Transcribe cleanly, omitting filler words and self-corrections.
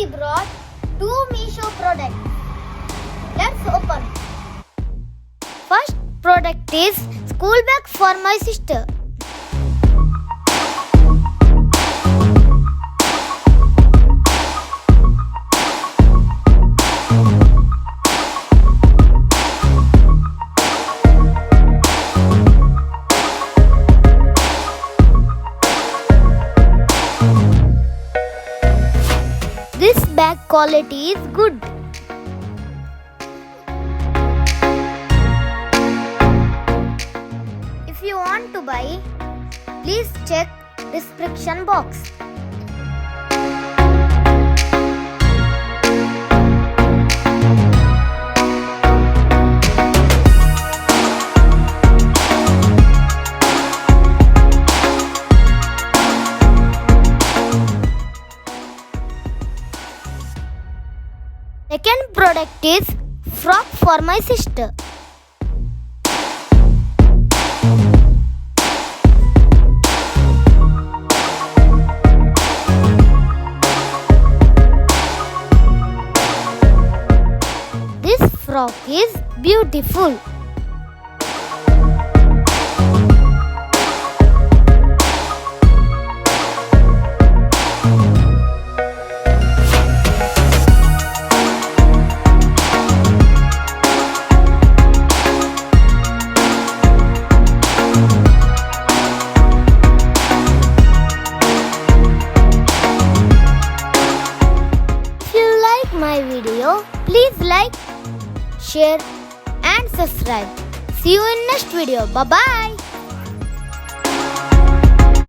we brought 2 MEESHO products. Let's open. First product is school bag for my sister. This bag quality is good. If you want to buy, please check description box. Second product is frock for my sister. This frock is beautiful. My video, please like, share and subscribe. See you in next video. Bye bye.